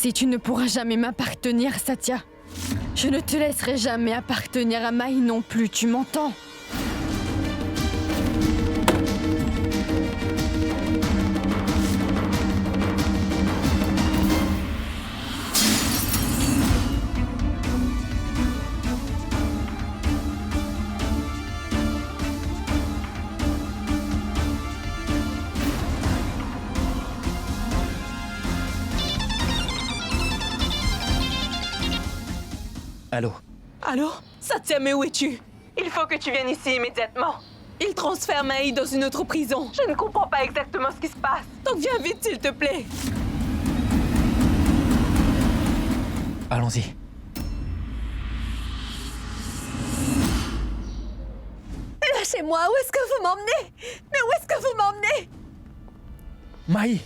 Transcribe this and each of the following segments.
aussi, tu ne pourras jamais m'appartenir, Satya. Je ne te laisserai jamais appartenir à Maï non plus, tu m'entends? Allô? Allô? Satya, mais où es-tu? Il faut que tu viennes ici immédiatement. Il transfère Maï dans une autre prison. Je ne comprends pas exactement ce qui se passe. Donc viens vite, s'il te plaît. Allons-y. Lâchez-moi, où est-ce que vous m'emmenez? Mais où est-ce que vous m'emmenez? Maï!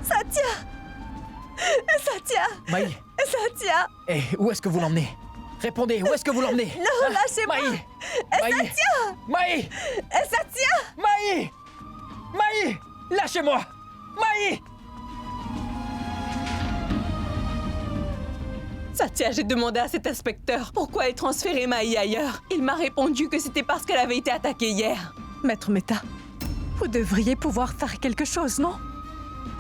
Satya! Satya! Maï! Satya! Eh, où est-ce que vous l'emmenez? Répondez, où est-ce que vous l'emmenez? Non, lâchez-moi! Maï! Maï! Satya! Maï! Satya! Maï! Maï! Lâchez-moi! Maï! Satya, j'ai demandé à cet inspecteur pourquoi il transférait Maï ailleurs. Il m'a répondu que c'était parce qu'elle avait été attaquée hier. Maître Mehta, vous devriez pouvoir faire quelque chose, non?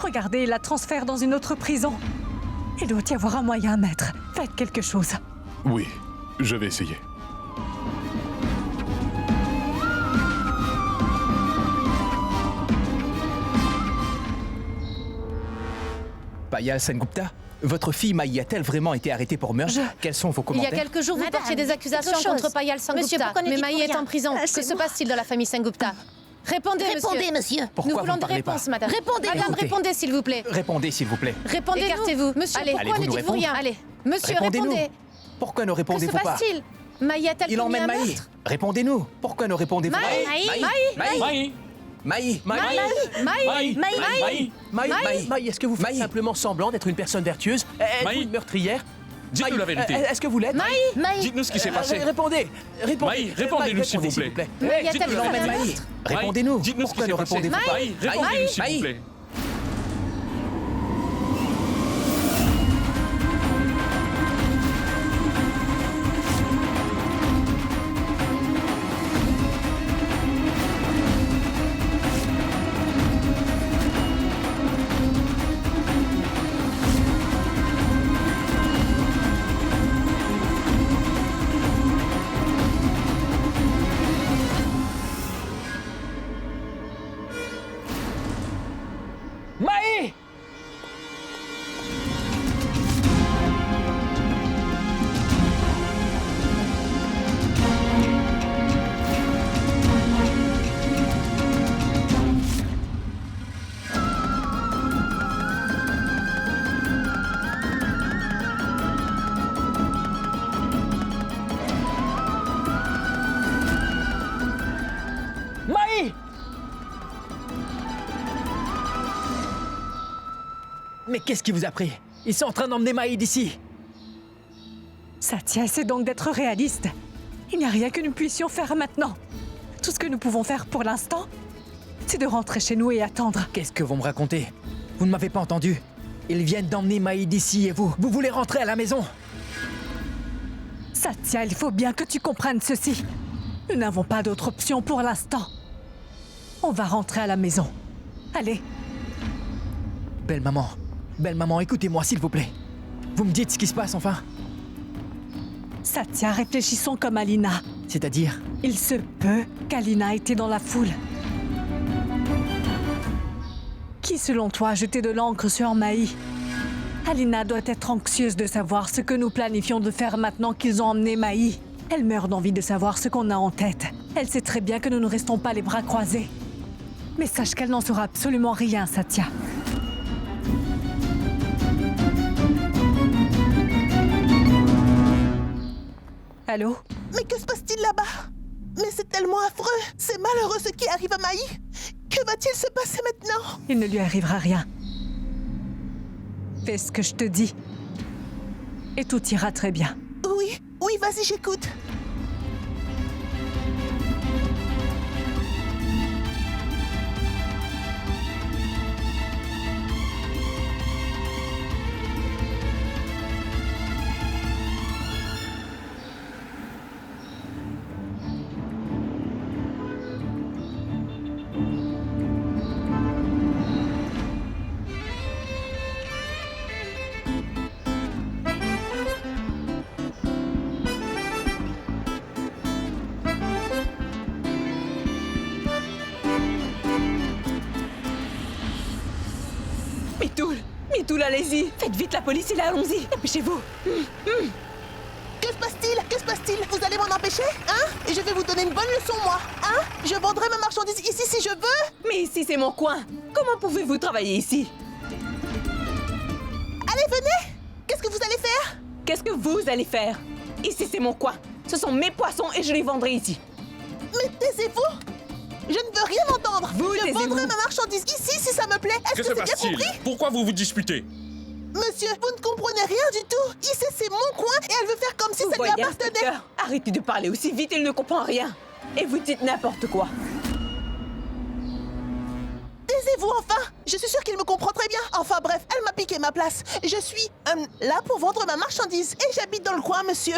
Regardez, il la transfère dans une autre prison. Il doit y avoir un moyen, maître. Faites quelque chose. Oui, je vais essayer. Payal Sengupta, votre fille Maï a-t-elle vraiment été arrêtée pour meurtre? Quels sont vos Il y commentaires? a quelques jours, vous Madame, portiez des accusations quelque chose. contre Payal Sengupta. Monsieur, pourquoi ne mais dites-vous Maï est rien? en prison. Que se passe-t-il dans la famille Sengupta? Répondez, Répondez, monsieur. Pourquoi Nous vous voulons ne des parlez pas? réponses, madame. Répondez. Madame, Écoutez. répondez, s'il vous plaît. Répondez, s'il vous plaît. Répondez-nous. Écartez-vous. Monsieur, Allez. pourquoi Allez-vous ne nous dites-vous répondre? rien? Allez. Monsieur, Répondez-nous. répondez. Pourquoi ne Que se répondez-vous pas? passe-t-il? Maï a-t-elle Il commis un emmène Maï. meurtre? Répondez-nous. Pourquoi ne répondez-vous pas? Maï. Maï! Maï. Maï! Maï. Maï, est-ce que vous faites simplement semblant d'être une personne vertueuse? Êtes-vous Maï. une meurtrière? Dites-nous la vérité. Est-ce que vous l'êtes? Maï. Dites-nous ce qui s'est passé. Répondez! Maï, répondez-nous, s'il vous plaît. Maï a-t-elle Il commis emmène un Maï. meurtre? Répondez-nous. Dites-nous ce qui Pourquoi s'est ne passé. répondez-vous pas? Maï, répondez-nous, s'il vous plaît. Maï! Maï! Mais qu'est-ce qui vous a pris? Ils sont en train d'emmener Maï d'ici. Satya, essaie donc d'être réaliste. Il n'y a rien que nous puissions faire maintenant. Tout ce que nous pouvons faire pour l'instant, c'est de rentrer chez nous et attendre. Qu'est-ce que vous me racontez? Vous ne m'avez pas entendu. Ils viennent d'emmener Maï d'ici et vous voulez rentrer à la maison? Satya, il faut bien que tu comprennes ceci. Nous n'avons pas d'autre option pour l'instant. On va rentrer à la maison. Allez. Belle maman, écoutez-moi s'il vous plaît. Vous me dites ce qui se passe enfin? Satya, réfléchissons comme Alina. C'est-à-dire? Il se peut qu'Alina était dans la foule. Qui, selon toi, a jeté de l'encre sur Maï? Alina doit être anxieuse de savoir ce que nous planifions de faire maintenant qu'ils ont emmené Maï. Elle meurt d'envie de savoir ce qu'on a en tête. Elle sait très bien que nous ne restons pas les bras croisés. Mais sache qu'elle n'en saura absolument rien, Satya. Allô? Mais que se passe-t-il là-bas? Mais c'est tellement affreux! C'est malheureux ce qui arrive à Maï! Que va-t-il se passer maintenant? Il ne lui arrivera rien. Fais ce que je te dis. Et tout ira très bien. Oui, oui, vas-y, j'écoute. stool, allez-y. Faites vite, la police est là, allons-y. Dépêchez-vous. Que se passe-t-il? Que se passe-t-il? Vous allez m'en empêcher? Hein? Et je vais vous donner une bonne leçon, moi. Hein? Je vendrai ma marchandise ici si je veux. Mais ici, c'est mon coin. Comment pouvez-vous travailler ici? Allez, venez. Qu'est-ce que vous allez faire? Qu'est-ce que vous allez faire? Ici, c'est mon coin. Ce sont mes poissons et je les vendrai ici. Mais taisez-vous. Je ne veux rien entendre. Vous, je taisez-vous. vendrai ma marchandise ici si ça me plaît. Est-ce Que que se c'est bien passe-t-il? compris? Pourquoi vous vous disputez? Monsieur, vous ne comprenez rien du tout. Ici, c'est mon coin et elle veut faire comme si Vous ça lui voyez, appartenait. inspecteur? Arrêtez de parler aussi vite, il ne comprend rien. Et vous dites n'importe quoi. Taisez-vous enfin. Je suis sûre qu'il me comprend très bien. Enfin bref, elle m'a piqué ma place. Je suis là pour vendre ma marchandise et j'habite dans le coin, monsieur.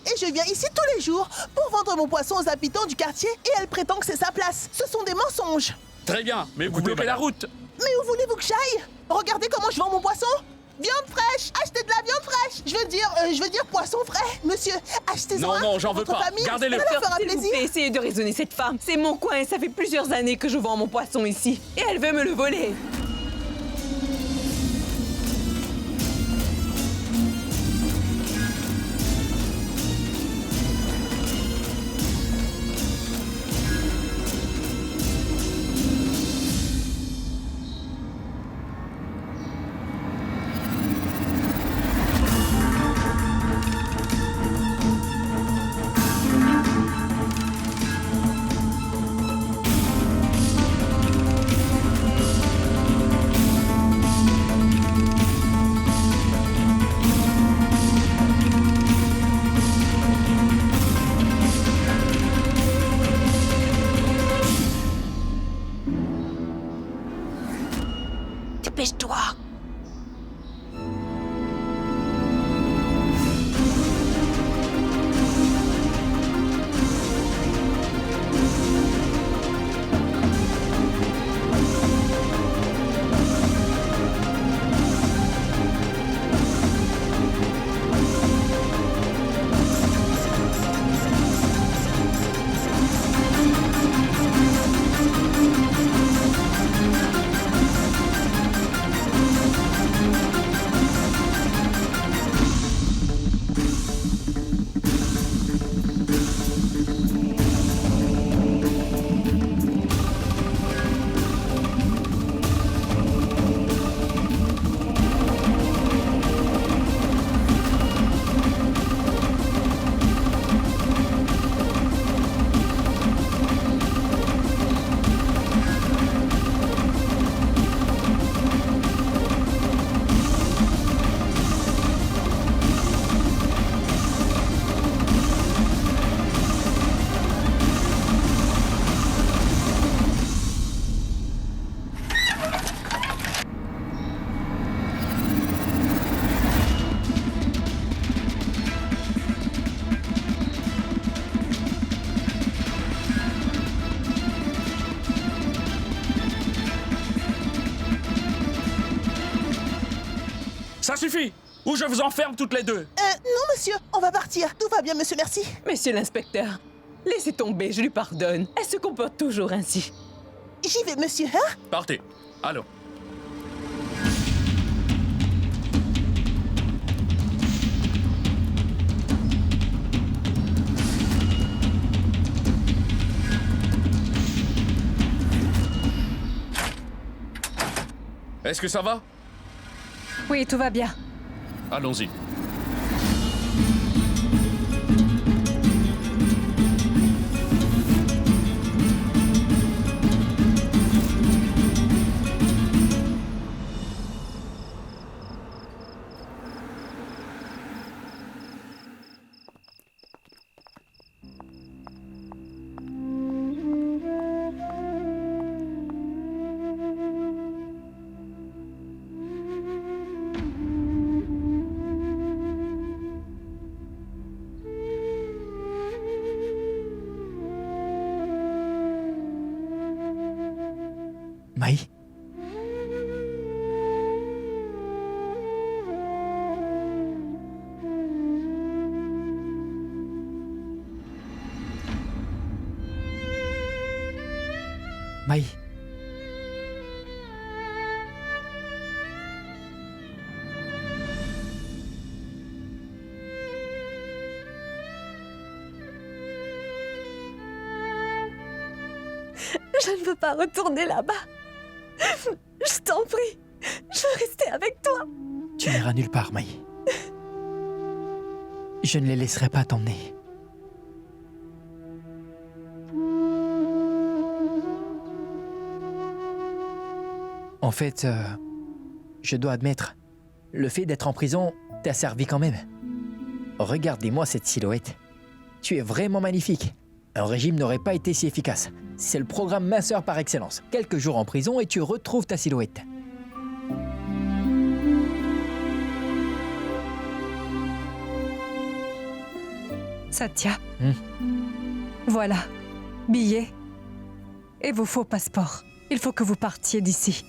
Et je viens ici tous les jours pour vendre mon poisson aux habitants du quartier et elle prétend que c'est sa place. Ce sont des mensonges. Très bien, mais vous Écoutez, bloquez la route. Mais où voulez-vous que j'aille? Regardez comment je vends mon poisson. Viande fraîche. Achetez de la viande fraîche. Je veux dire poisson frais. Monsieur, achetez-en Non, un non, j'en pour veux votre pas. famille. Gardez-le. Ça leur fera S'il vous plaisir. plaît, essayez de raisonner cette femme. C'est mon coin et ça fait plusieurs années que je vends mon poisson ici. Et elle veut me le voler. Dépêche-toi. Ça suffit! Ou je vous enferme toutes les deux! Non, monsieur, on va partir. Tout va bien, monsieur, merci. Monsieur l'inspecteur, laissez tomber, je lui pardonne. Elle se comporte toujours ainsi. J'y vais, monsieur, hein? Partez. Allons. Est-ce que ça va? Oui, tout va bien. Allons-y. Maï? Maï? Je ne veux pas retourner là-bas. Je t'en prie. Je veux rester avec toi. Tu n'iras nulle part, Maï. Je ne les laisserai pas t'emmener. En fait, je dois admettre, le fait d'être en prison t'a servi quand même. Regardez-moi cette silhouette. Tu es vraiment magnifique. Un régime n'aurait pas été si efficace. C'est le programme minceur par excellence. Quelques jours en prison et tu retrouves ta silhouette. Satya. Voilà. Billets. Et vos faux passeports. Il faut que vous partiez d'ici.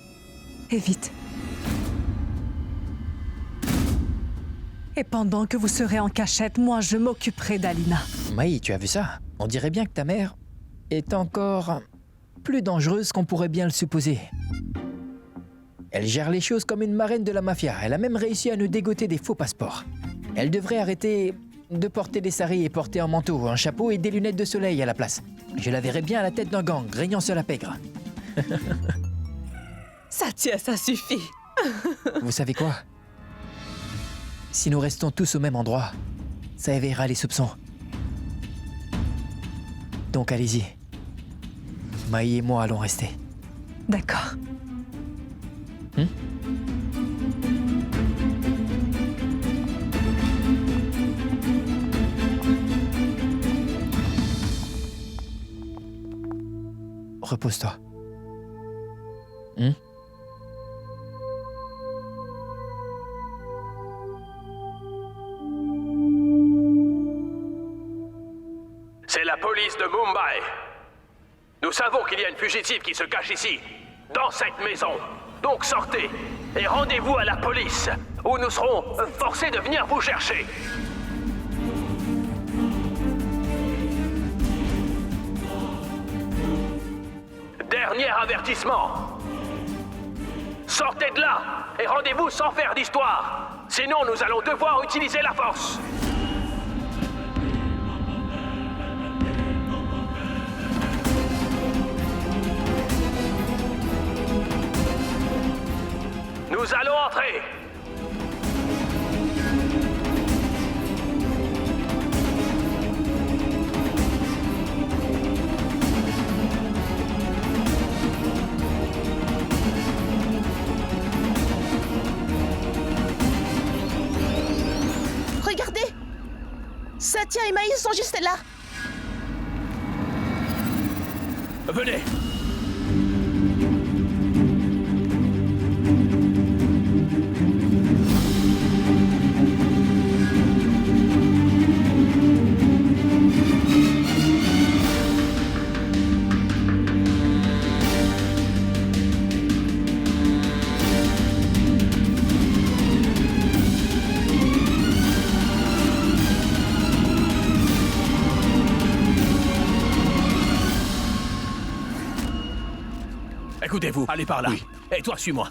Et vite. Et pendant que vous serez en cachette, moi je m'occuperai d'Alina. Maï, tu as vu ça? On dirait bien que ta mère est encore plus dangereuse qu'on pourrait bien le supposer. Elle gère les choses comme une marraine de la mafia. Elle a même réussi à nous dégoter des faux passeports. Elle devrait arrêter de porter des saris et porter un manteau, un chapeau et des lunettes de soleil à la place. Je la verrais bien à la tête d'un gang, régnant sur la pègre. Satya, ça suffit. Vous savez quoi? Si nous restons tous au même endroit, ça éveillera les soupçons. Donc allez-y. Maï et moi allons rester. D'accord. Repose-toi. C'est la police de Mumbai. Nous savons qu'il y a une fugitive qui se cache ici, dans cette maison. Donc sortez et rendez-vous à la police, où nous serons forcés de venir vous chercher. Dernier avertissement. Sortez de là et rendez-vous sans faire d'histoire. Sinon, nous allons devoir utiliser la force. Nous allons entrer. Regardez! Satya et Maïs sont juste là. Venez. Écoutez-vous, allez par là. Oui. Et toi, suis-moi.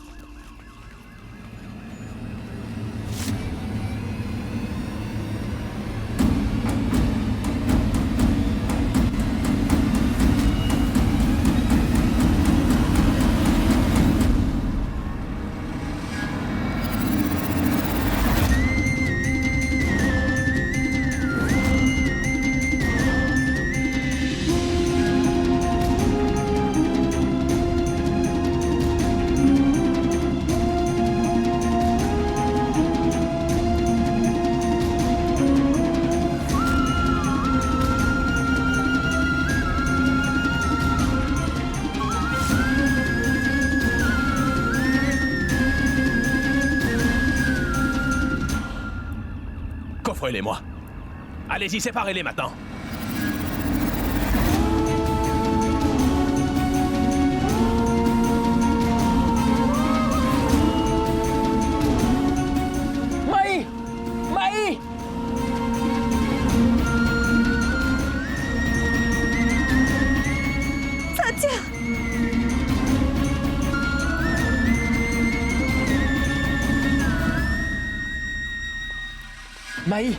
Coffrez-les-moi. Allez-y, séparez-les maintenant. Maï! Maï! Satya! Maï!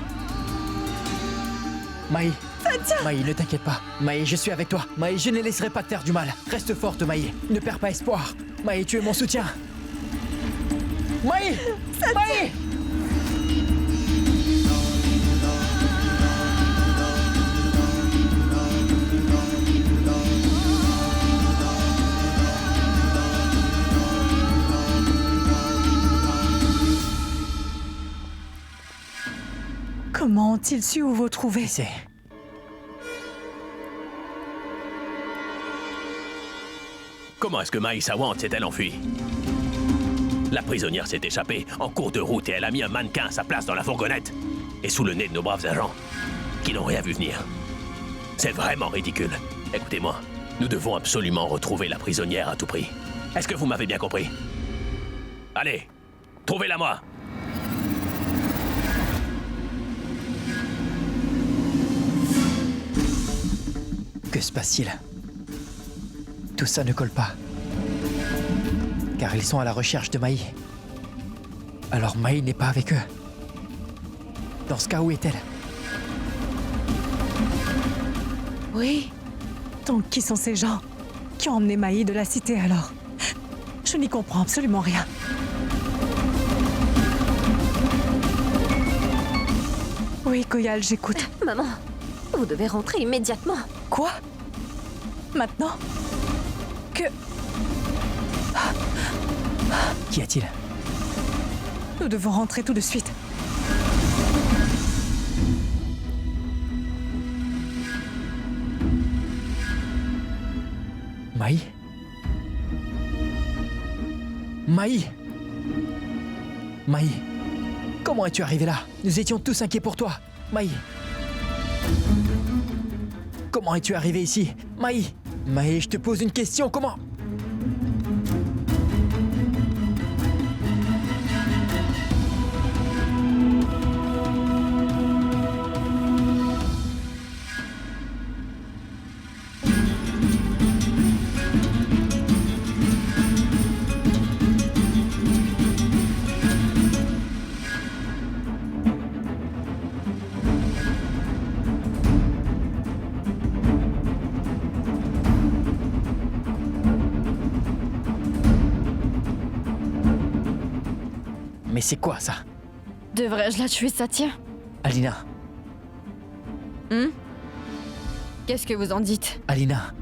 Maï! Satya! Maï, ne t'inquiète pas. Maï, je suis avec toi. Maï, je ne laisserai pas te faire du mal. Reste forte, Maï. Ne perds pas espoir. Maï, tu es mon soutien. Maï! Maï! Comment ont-ils su où vous trouver? C'est... Comment est-ce que Maï Sawant s'est-elle enfuie? La prisonnière s'est échappée en cours de route et elle a mis un mannequin à sa place dans la fourgonnette. Et sous le nez de nos braves agents, qui n'ont rien vu venir. C'est vraiment ridicule. Écoutez-moi, nous devons absolument retrouver la prisonnière à tout prix. Est-ce que vous m'avez bien compris? Allez, trouvez-la moi! Que se passe-t-il? Tout ça ne colle pas. Car ils sont à la recherche de Maï. Alors Maï n'est pas avec eux. Dans ce cas, où est-elle? Oui. Donc qui sont ces gens qui ont emmené Maï de la cité alors? Je n'y comprends absolument rien. Oui, Koyal, j'écoute. Maman, vous devez rentrer immédiatement. Quoi? Maintenant? Que... Qu'y a-t-il? Nous devons rentrer tout de suite. Maï? Maï? Maï? Comment es-tu arrivé là? Nous étions tous inquiets pour toi. Maï? Comment es-tu arrivé ici? Maï? Maï, je te pose une question, comment... Mais c'est quoi ça? Devrais-je la tuer, Satya? Alina, Qu'est-ce que vous en dites? Alina,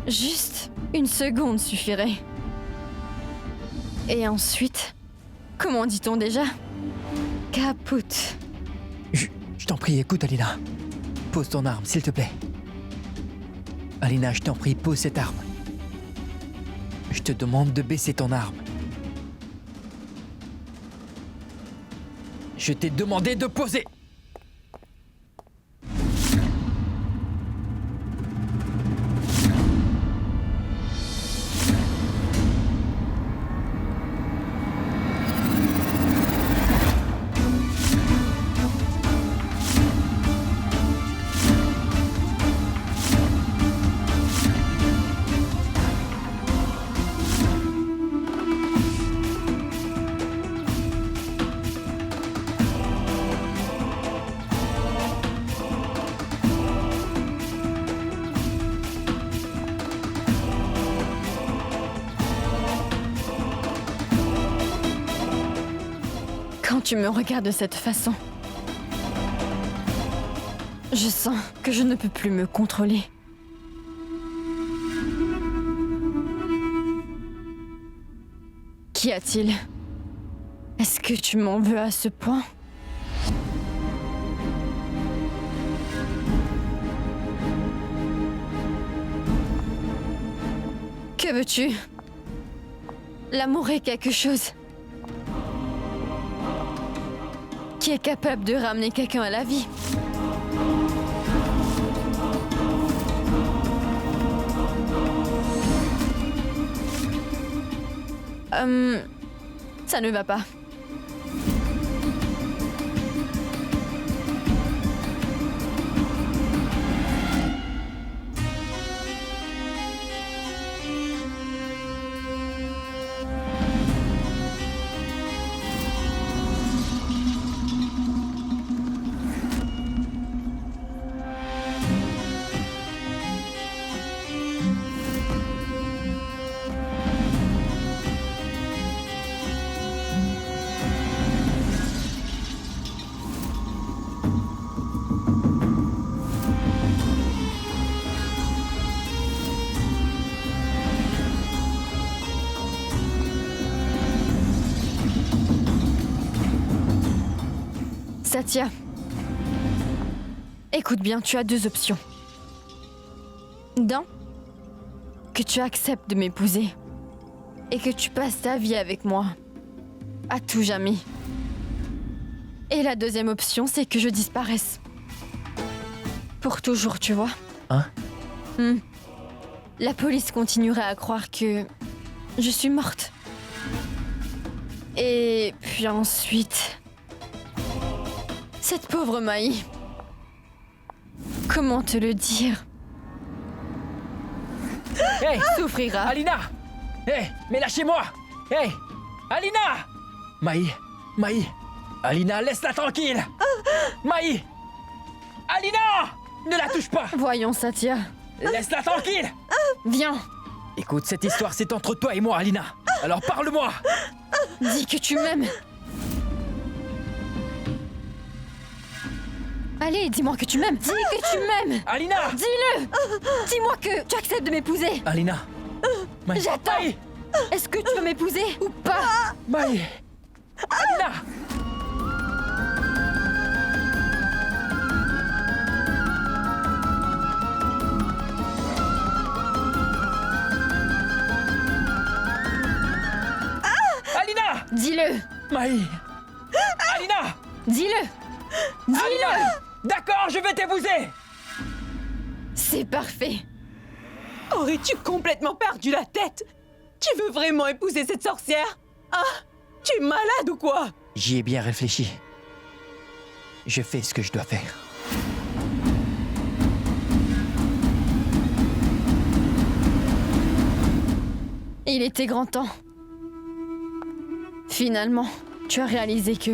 Juste une seconde suffirait. Et ensuite, comment dit-on déjà? Caput. je t'en prie, écoute Alina. Pose ton arme, s'il te plaît. Alina, je t'en prie, pose cette arme. Je te demande de baisser ton arme. Je t'ai demandé de poser. Quand tu me regardes de cette façon, je sens que je ne peux plus me contrôler. Qu'y a-t-il? Est-ce que tu m'en veux à ce point? Que veux-tu? L'amour est quelque chose qui est capable de ramener quelqu'un à la vie. Ça ne va pas. Satya, écoute bien, tu as 2 options. D'un, que tu acceptes de m'épouser et que tu passes ta vie avec moi, à tout jamais. Et la 2e option, c'est que je disparaisse. Pour toujours, tu vois. Hein? La police continuerait à croire que je suis morte. Et puis ensuite... Cette pauvre Maï. Comment te le dire? Hey, Souffrira. Alina! Hey, mais lâchez-moi! Hey, Alina! Maï! Alina, laisse-la tranquille! Maï! Alina! Ne la touche pas! Voyons, Satya. Laisse-la tranquille! Viens. Écoute, cette histoire, c'est entre toi et moi, Alina. Alors parle-moi! Dis que tu m'aimes. Allez, dis-moi que tu m'aimes. Dis que tu m'aimes. Alina! Dis-le. Dis-moi que tu acceptes de m'épouser. Alina! J'attends. Maï! Est-ce que tu veux m'épouser ou pas? Maï! Alina! Alina! Dis-le. Maï! Alina! Dis-le. Alina! D'accord, je vais t'épouser! C'est parfait. Aurais-tu complètement perdu la tête? Tu veux vraiment épouser cette sorcière? Ah, tu es malade ou quoi? J'y ai bien réfléchi. Je fais ce que je dois faire. Il était grand temps. Finalement, tu as réalisé que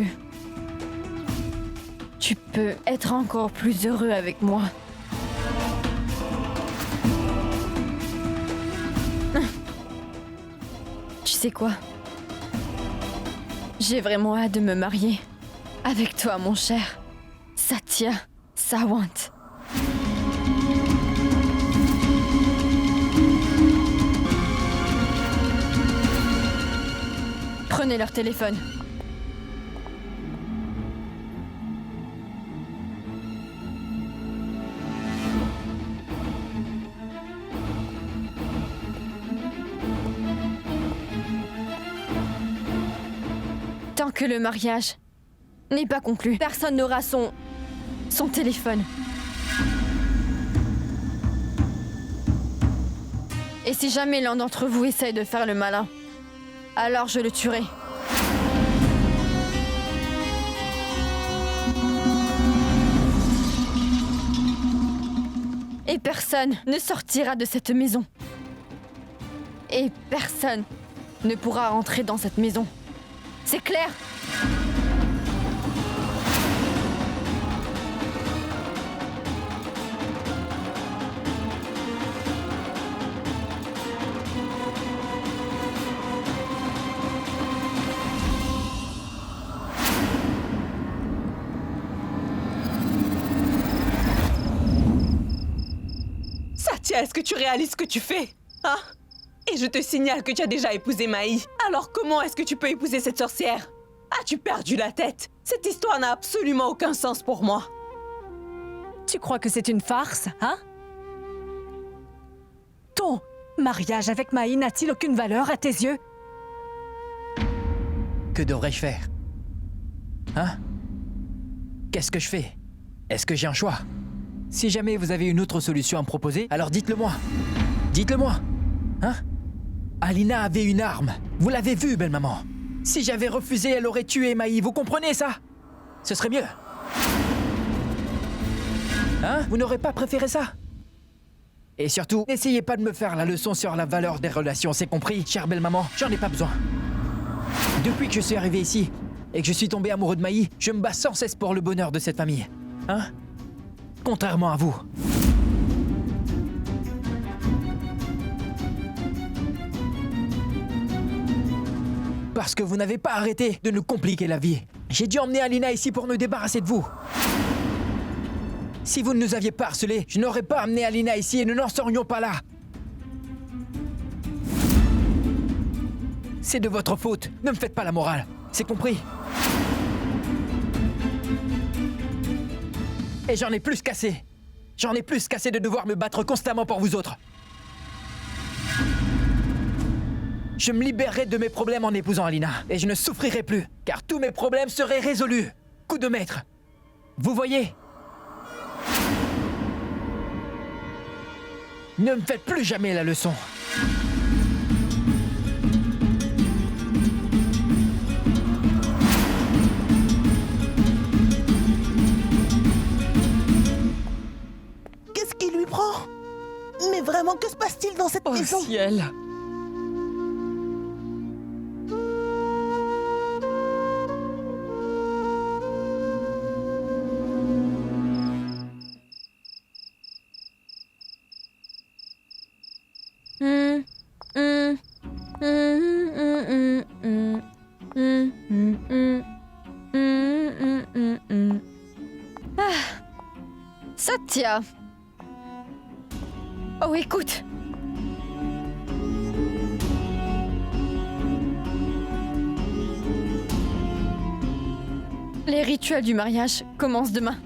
tu peux être encore plus heureux avec moi. Tu sais quoi? J'ai vraiment hâte de me marier avec toi, mon cher Satya Sawant. Prenez leur téléphone. Tant que le mariage n'est pas conclu, personne n'aura son téléphone. Et si jamais l'un d'entre vous essaye de faire le malin, alors je le tuerai. Et personne ne sortira de cette maison. Et personne ne pourra entrer dans cette maison. C'est clair? Satya, est-ce que tu réalises ce que tu fais? Hein? Et je te signale que tu as déjà épousé Maï. Alors comment est-ce que tu peux épouser cette sorcière? As-tu perdu la tête? Cette histoire n'a absolument aucun sens pour moi. Tu crois que c'est une farce, hein? Ton mariage avec Maï n'a-t-il aucune valeur à tes yeux? Que devrais-je faire? Hein? Qu'est-ce que je fais? Est-ce que j'ai un choix? Si jamais vous avez une autre solution à me proposer, alors dites-le moi. Dites-le moi. Hein? Alina avait une arme. Vous l'avez vu, belle maman. Si j'avais refusé, elle aurait tué Maï. Vous comprenez ça? Ce serait mieux. Hein? Vous n'aurez pas préféré ça? Et surtout, n'essayez pas de me faire la leçon sur la valeur des relations, c'est compris, chère belle maman? J'en ai pas besoin. Depuis que je suis arrivé ici et que je suis tombé amoureux de Maï, je me bats sans cesse pour le bonheur de cette famille. Hein? Contrairement à vous. Parce que vous n'avez pas arrêté de nous compliquer la vie. J'ai dû emmener Alina ici pour nous débarrasser de vous. Si vous ne nous aviez pas harcelés, je n'aurais pas amené Alina ici et nous n'en serions pas là. C'est de votre faute. Ne me faites pas la morale. C'est compris? Et j'en ai plus qu'assez. J'en ai plus qu'assez de devoir me battre constamment pour vous autres. Je me libérerai de mes problèmes en épousant Alina. Et je ne souffrirai plus, car tous mes problèmes seraient résolus. Coup de maître. Vous voyez? Ne me faites plus jamais la leçon. Qu'est-ce qui lui prend? Mais vraiment, que se passe-t-il dans cette maison? Ciel. Satya. Oh, écoute. Les rituels du mariage commencent demain.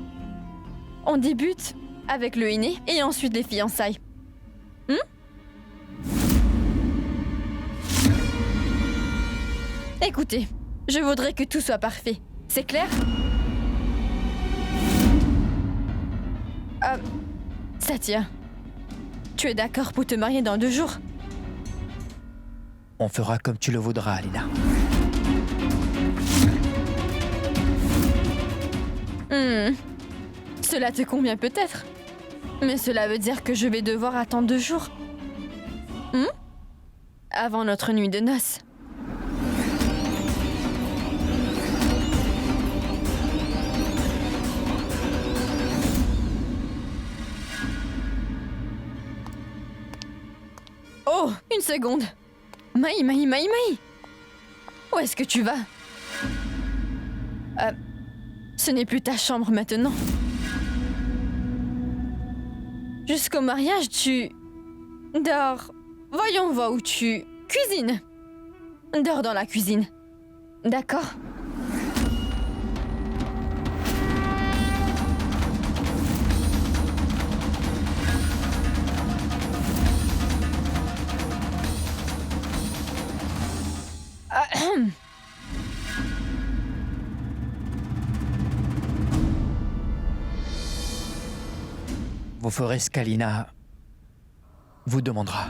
On débute avec le henné et ensuite les fiançailles. Écoutez, je voudrais que tout soit parfait. C'est clair? Satya, tu es d'accord pour te marier dans 2 jours? On fera comme tu le voudras, Alina. Cela te convient peut-être. Mais cela veut dire que je vais devoir attendre 2 jours. Avant notre nuit de noces. Oh, une seconde. Maï. Où est-ce que tu vas? Ce n'est plus ta chambre maintenant. Jusqu'au mariage, tu dors. Voyons voir où tu cuisines. Dors dans la cuisine. D'accord? Vous ferez ce qu'Alina vous demandera.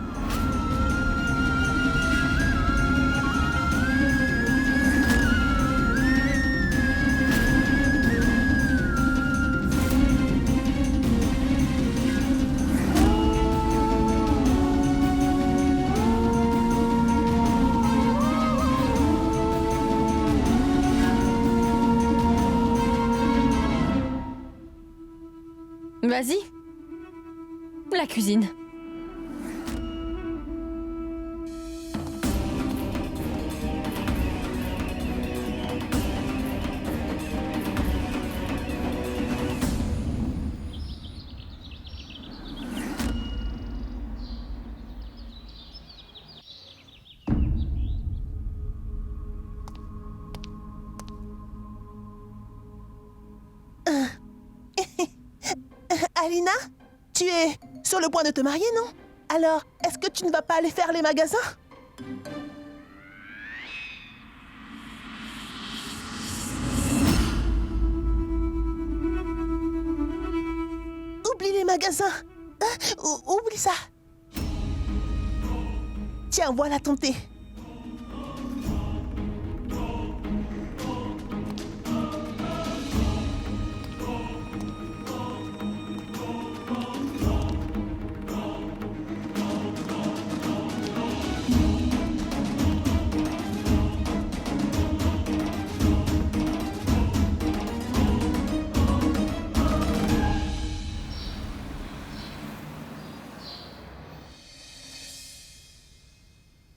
Vas-y. La cuisine. Alina, tu es sur le point de te marier, non? Alors, est-ce que tu ne vas pas aller faire les magasins? Oublie les magasins. Oublie ça. Tiens, voilà ton thé.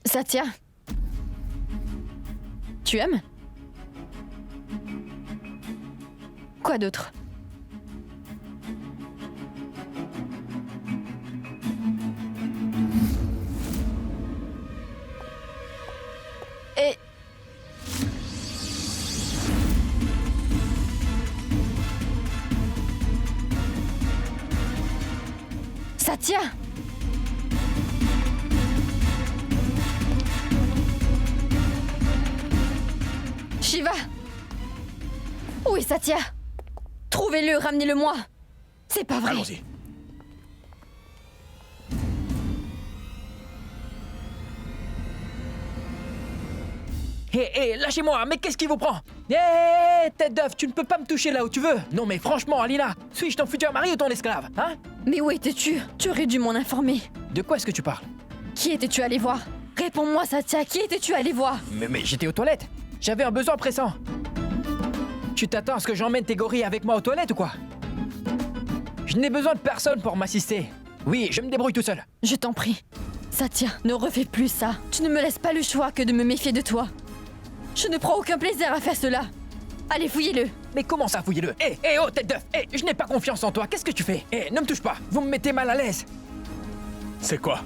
Satya, tu aimes? Quoi d'autre? Et... Satya! Shiva! Où est Satya? Trouvez-le, ramenez-le-moi! C'est pas vrai! Allons-y. Hé, lâchez-moi, mais qu'est-ce qui vous prend? Hé, tête d'œuf, tu ne peux pas me toucher là où tu veux. Non mais franchement, Alina, suis-je ton futur mari ou ton esclave, hein? Mais où étais-tu? Tu aurais dû m'en informer. De quoi est-ce que tu parles? Qui étais-tu allé voir? Réponds-moi, Satya, qui étais-tu allé voir? Mais j'étais aux toilettes. J'avais un besoin pressant. Tu t'attends à ce que j'emmène tes gorilles avec moi aux toilettes ou quoi? Je n'ai besoin de personne pour m'assister. Oui, je me débrouille tout seul. Je t'en prie. Satya, ne refais plus ça. Tu ne me laisses pas le choix que de me méfier de toi. Je ne prends aucun plaisir à faire cela. Allez, fouillez-le. Mais comment ça, fouillez-le? Hé, oh, tête d'œuf, je n'ai pas confiance en toi, qu'est-ce que tu fais? Ne me touche pas, vous me mettez mal à l'aise. C'est quoi?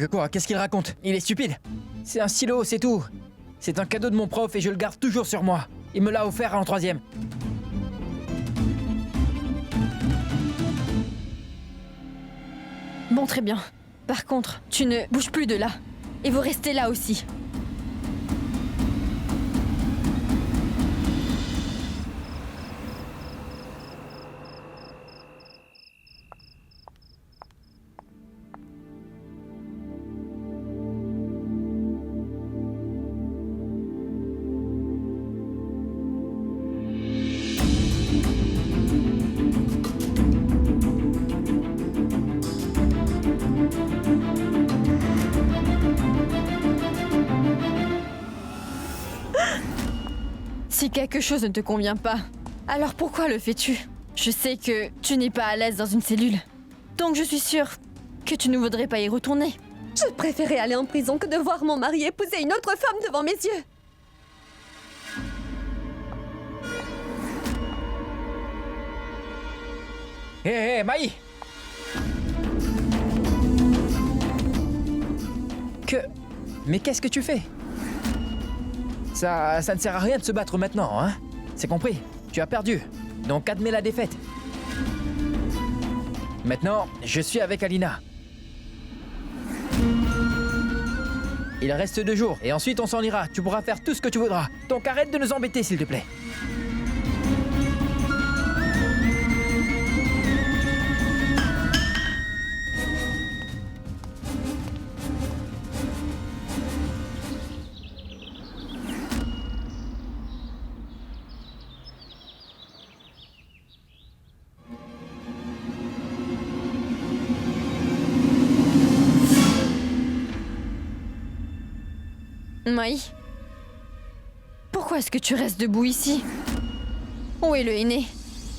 Quoi? Qu'est-ce qu'il raconte? Il est stupide. C'est un stylo, c'est tout. C'est un cadeau de mon prof et je le garde toujours sur moi. Il me l'a offert en 3e. Bon, très bien. Par contre, tu ne bouges plus de là. Et vous restez là aussi. Si quelque chose ne te convient pas, alors pourquoi le fais-tu? Je sais que tu n'es pas à l'aise dans une cellule. Donc je suis sûre que tu ne voudrais pas y retourner. Je préférais aller en prison que de voir mon mari épouser une autre femme devant mes yeux. Hé, Maï! Mais qu'est-ce que tu fais? Ça ne sert à rien de se battre maintenant, hein? C'est compris, tu as perdu. Donc admets la défaite. Maintenant, je suis avec Alina. Il reste 2 jours, et ensuite on s'en ira. Tu pourras faire tout ce que tu voudras. Donc arrête de nous embêter, s'il te plaît. Maï, pourquoi est-ce que tu restes debout ici? Où est le aîné?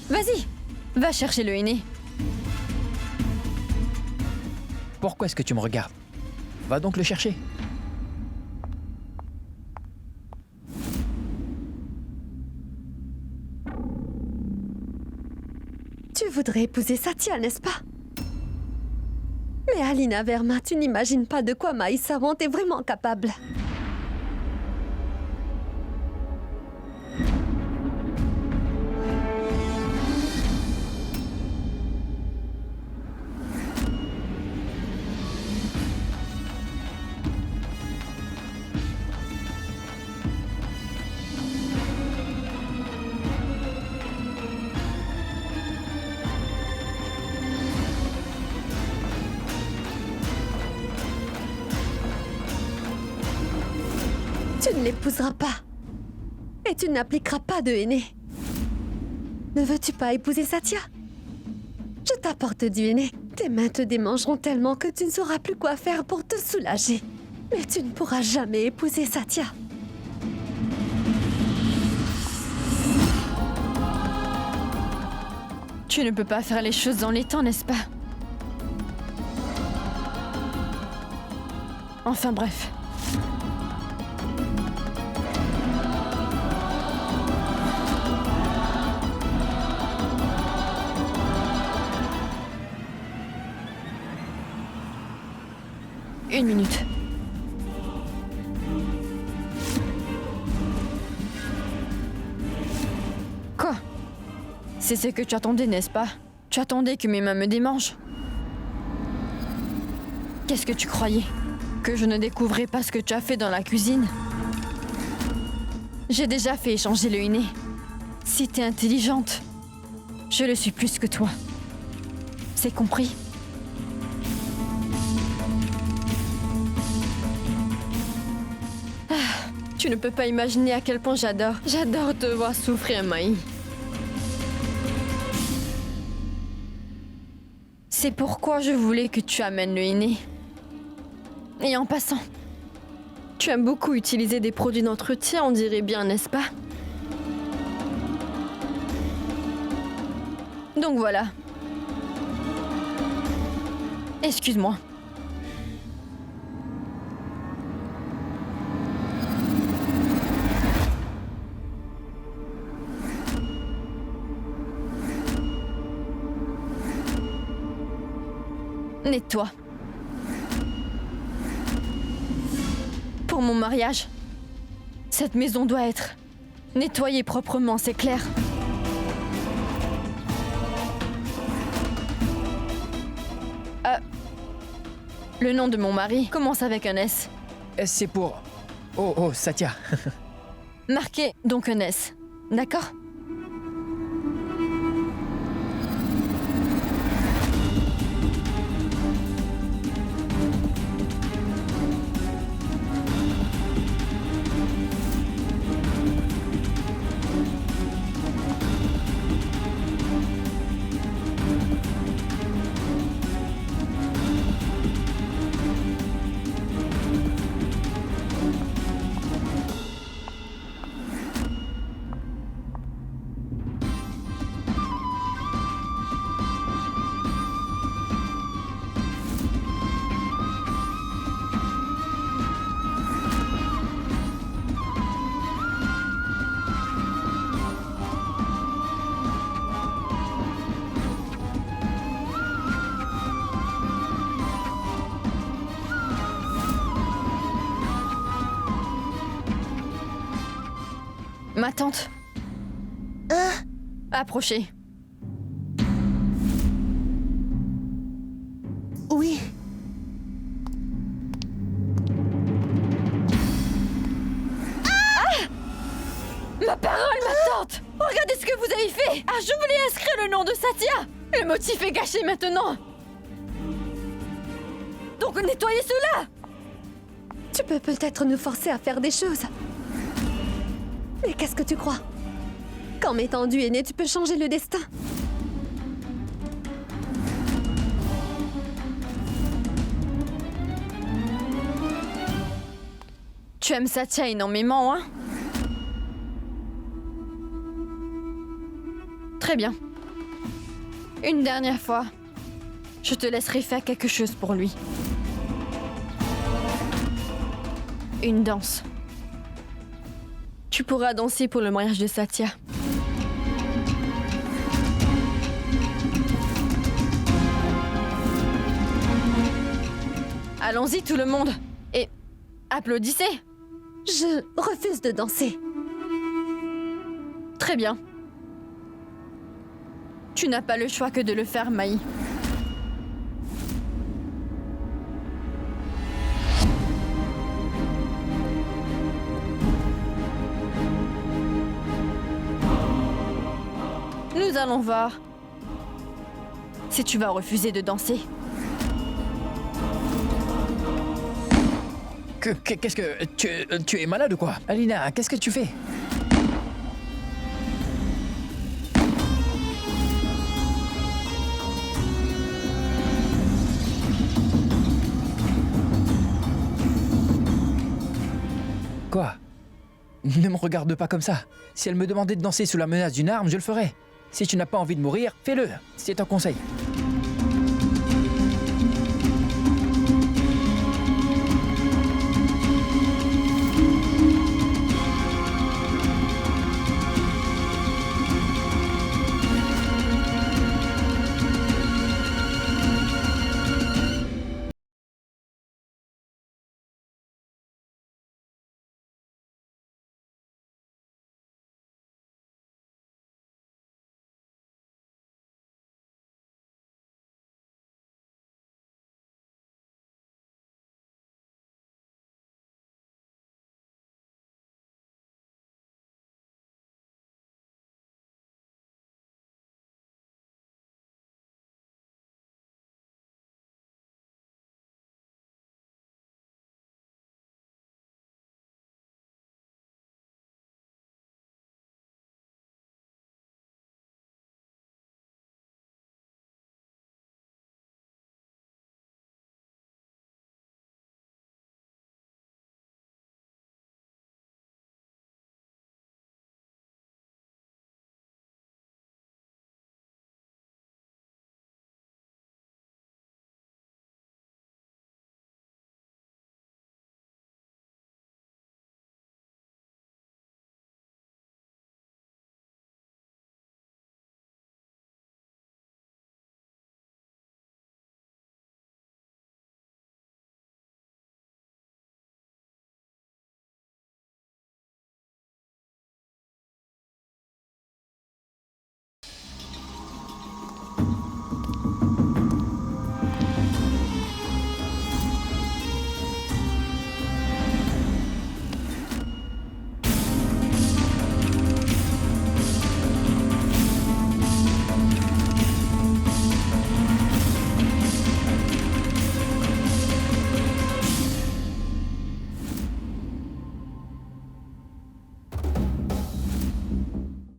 Vas-y, va chercher le aîné. Pourquoi est-ce que tu me regardes? Va donc le chercher. Tu voudrais épouser Satya, n'est-ce pas? Mais Alina Verma, tu n'imagines pas de quoi Maï Sawant est vraiment capable. Tu ne l'épouseras pas. Et tu n'appliqueras pas de henné. Ne veux-tu pas épouser Satya? Je t'apporte du henné. Tes mains te démangeront tellement que tu ne sauras plus quoi faire pour te soulager. Mais tu ne pourras jamais épouser Satya. Tu ne peux pas faire les choses dans les temps, n'est-ce pas? Enfin bref. Une minute. Quoi? C'est ce que tu attendais, n'est-ce pas? Tu attendais que mes mains me démangent? Qu'est-ce que tu croyais? Que je ne découvrais pas ce que tu as fait dans la cuisine? J'ai déjà fait échanger le henné. Si t'es intelligente, je le suis plus que toi. C'est compris? Tu ne peux pas imaginer à quel point j'adore te voir souffrir, Maï. C'est pourquoi je voulais que tu amènes le henné. Et en passant, tu aimes beaucoup utiliser des produits d'entretien, on dirait bien, n'est-ce pas? Donc voilà. Excuse-moi. Nettoie. Pour mon mariage, cette maison doit être nettoyée proprement, c'est clair. Le nom de mon mari commence avec un S. C'est pour... Oh, Satya. Marquez donc un S, d'accord? Ma tante. Approchez. Oui. Ma parole, ma tante! Regardez ce que vous avez fait! Ah, je voulais inscrire le nom de Satya! Le motif est gâché maintenant! Donc nettoyez cela! Tu peux peut-être nous forcer à faire des choses. Mais qu'est-ce que tu crois? Qu'en mettant du henné, tu peux changer le destin? Tu aimes Satya énormément, hein? Très bien. Une dernière fois, je te laisserai faire quelque chose pour lui. Une danse. Tu pourras danser pour le mariage de Satya. Allons-y tout le monde. Et applaudissez. Je refuse de danser. Très bien. Tu n'as pas le choix que de le faire, Maï. Nous allons voir si tu vas refuser de danser. Qu'est-ce que... Tu es malade ou quoi? Alina, qu'est-ce que tu fais? Quoi? Ne me regarde pas comme ça. Si elle me demandait de danser sous la menace d'une arme, je le ferais. Si tu n'as pas envie de mourir, fais-le. C'est un conseil.